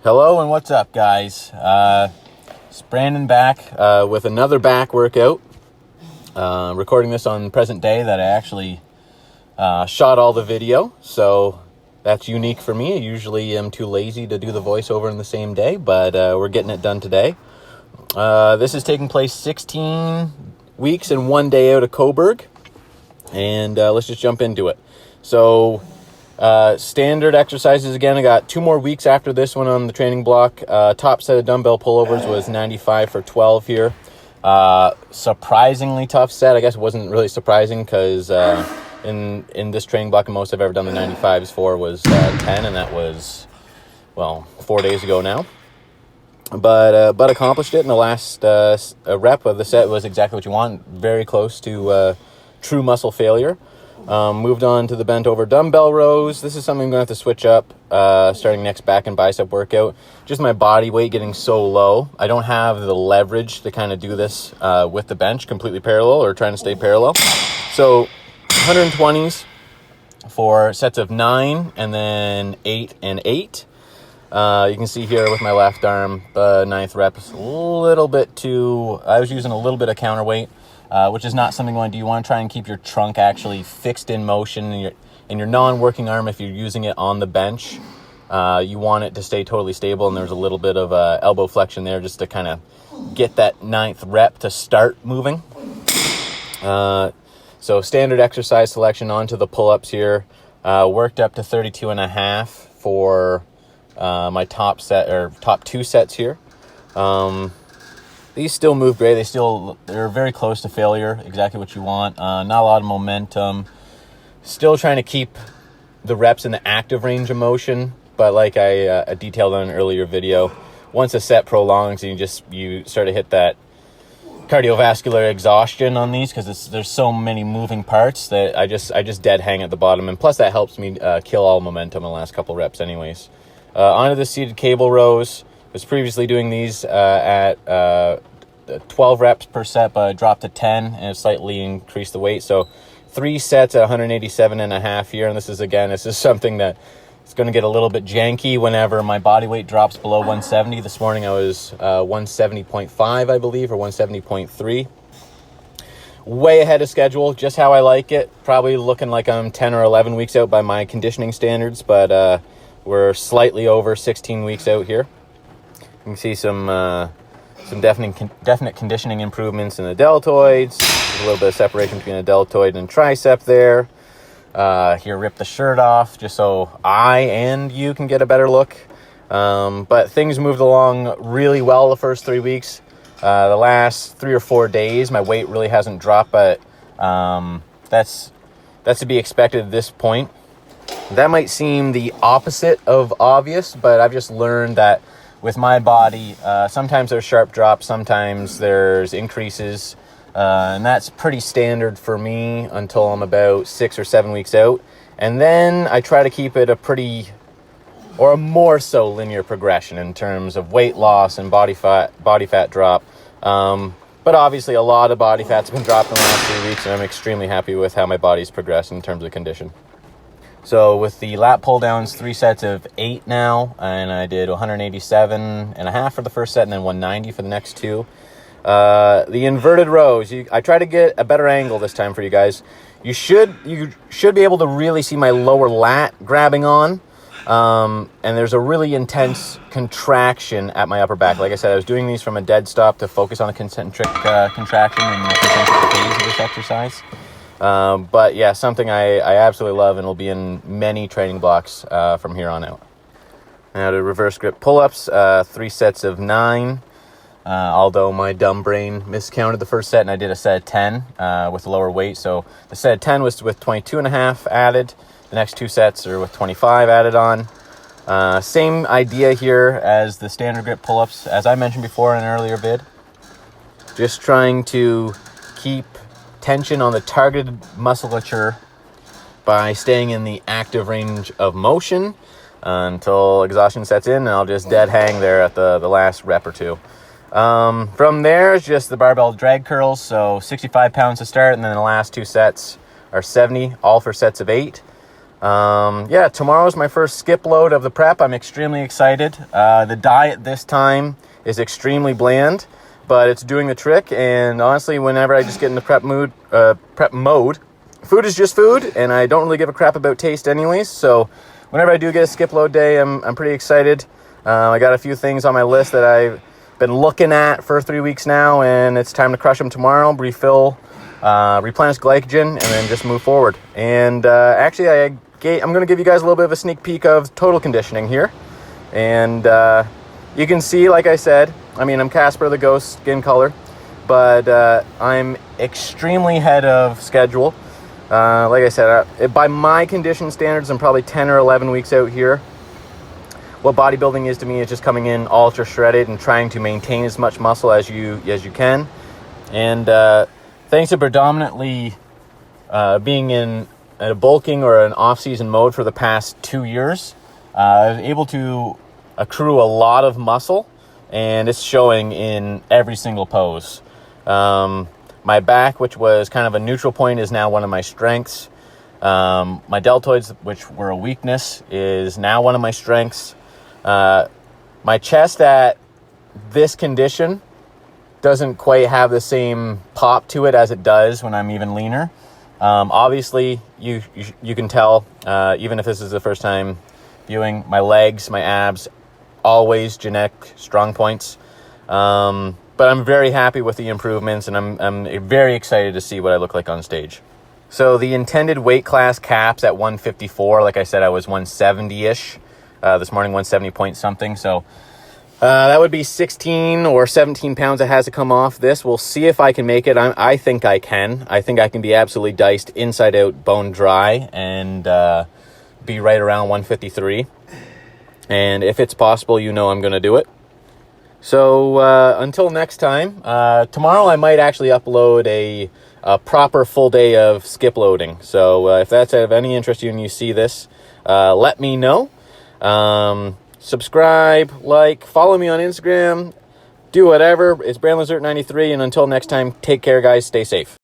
Hello and what's up, guys? It's Brandon back with another back workout. Recording this on present day that I actually shot all the video, so that's unique for me. I usually am too lazy to do the voiceover in the same day, but we're getting it done today. This is taking place 16 weeks and 1 day out of Cobourg, and let's just jump into it. So standard exercises again. I got 2 more weeks after this one on the training block. Top set of dumbbell pullovers was 95 for 12 here. Surprisingly tough set. I guess it wasn't really surprising because in this training block, the most I've ever done the 95s for was 10, and that was 4 days ago now. But accomplished it in the last rep of the set. Was exactly what you want. Very close to true muscle failure. Moved on to the bent over dumbbell rows. This is something I'm going to have to switch up starting next back and bicep workout. Just my body weight getting so low. I don't have the leverage to kind of do this with the bench completely parallel or trying to stay parallel. So 120s for sets of 9 and then 8 and 8. You can see here with my left arm, the 9th rep is a little bit too... I was using a little bit of counterweight. Which is not something you want to do. You want to try and keep your trunk actually fixed in motion, and your non-working arm, if you're using it on the bench, you want it to stay totally stable, and there's a little bit of elbow flexion there just to kind of get that 9th rep to start moving. So standard exercise selection onto the pull-ups here. Worked up to 32.5 for my top 2 sets here. These still move great. They're very close to failure, exactly what you want. Not a lot of momentum. Still trying to keep the reps in the active range of motion, but like I detailed on an earlier video, once a set prolongs and you start to hit that cardiovascular exhaustion on these because there's so many moving parts that I just dead hang at the bottom, and plus that helps me kill all momentum in the last couple reps anyways. Onto the seated cable rows. Was previously doing these at 12 reps per set, but I dropped to 10 and slightly increased the weight. So 3 sets at 187.5 here. And this is something that is going to get a little bit janky whenever my body weight drops below 170. This morning I was 170.5, I believe, or 170.3. Way ahead of schedule, just how I like it. Probably looking like I'm 10 or 11 weeks out by my conditioning standards, but we're slightly over 16 weeks out here. You can see some definite conditioning improvements in the deltoids. There's a little bit of separation between the deltoid and tricep there. Here, rip the shirt off just so I and you can get a better look. But things moved along really well the first 3 weeks. The last 3 or 4 days, my weight really hasn't dropped, but that's to be expected at this point. That might seem the opposite of obvious, but I've just learned that with my body, sometimes there's sharp drops, sometimes there's increases, and that's pretty standard for me until I'm about 6 or 7 weeks out. And then I try to keep it a more so linear progression in terms of weight loss and body fat drop. But obviously a lot of body fat's been dropped in the last 3 weeks, and I'm extremely happy with how my body's progressed in terms of condition. So with the lat pulldowns, 3 sets of 8 now, and I did 187.5 for the first set and then 190 for the next 2. The inverted rows, I try to get a better angle this time for you guys. You should be able to really see my lower lat grabbing on, and there's a really intense contraction at my upper back. Like I said, I was doing these from a dead stop to focus on the concentric contraction and the concentric phase of this exercise. But yeah, something I absolutely love and will be in many training blocks from here on out. Now to reverse grip pull-ups, 3 sets of 9. Although my dumb brain miscounted the first set and I did a set of 10 with a lower weight. So the set of 10 was with 22.5 added. The next 2 sets are with 25 added on. Same idea here as the standard grip pull-ups, as I mentioned before in an earlier vid. Just trying to keep tension on the targeted musculature by staying in the active range of motion until exhaustion sets in, and I'll just dead hang there at the last rep or 2. From there is just the barbell drag curls, so 65 pounds to start, and then the last 2 sets are 70, all for sets of 8. Yeah, tomorrow's my first skip load of the prep. I'm extremely excited. The diet this time is extremely bland, but it's doing the trick. And honestly, whenever I just get in the prep mode, food is just food, and I don't really give a crap about taste anyways. So whenever I do get a skip load day, I'm pretty excited. I got a few things on my list that I've been looking at for 3 weeks now, and it's time to crush them tomorrow, refill, replenish glycogen, and then just move forward. And actually, I'm going to give you guys a little bit of a sneak peek of total conditioning here. And you can see, like I said, I mean, I'm Casper the Ghost skin color, but I'm extremely ahead of schedule. Like I said, by my condition standards, I'm probably 10 or 11 weeks out here. What bodybuilding is to me is just coming in ultra shredded and trying to maintain as much muscle as you can. And thanks to predominantly being in a bulking or an off-season mode for the past 2 years, I was able to accrue a lot of muscle, and it's showing in every single pose. My back, which was kind of a neutral point, is now one of my strengths. My deltoids, which were a weakness, is now one of my strengths. My chest at this condition doesn't quite have the same pop to it as it does when I'm even leaner. Obviously, you can tell, even if this is the first time viewing, my legs, my abs, always genetic strong points. But I'm very happy with the improvements, and I'm very excited to see what I look like on stage. So the intended weight class caps at 154. Like I said, I was 170-ish this morning, 170 point something. So that would be 16 or 17 pounds that has to come off this. We'll see if I can make it. I think I can. I think I can be absolutely diced inside out, bone dry, and be right around 153. And if it's possible, you know I'm going to do it. So until next time, tomorrow I might actually upload a proper full day of skip loading. So if that's of any interest to you and you see this, let me know. Subscribe, like, follow me on Instagram, do whatever. It's BrandonLazert93, and until next time, take care, guys. Stay safe.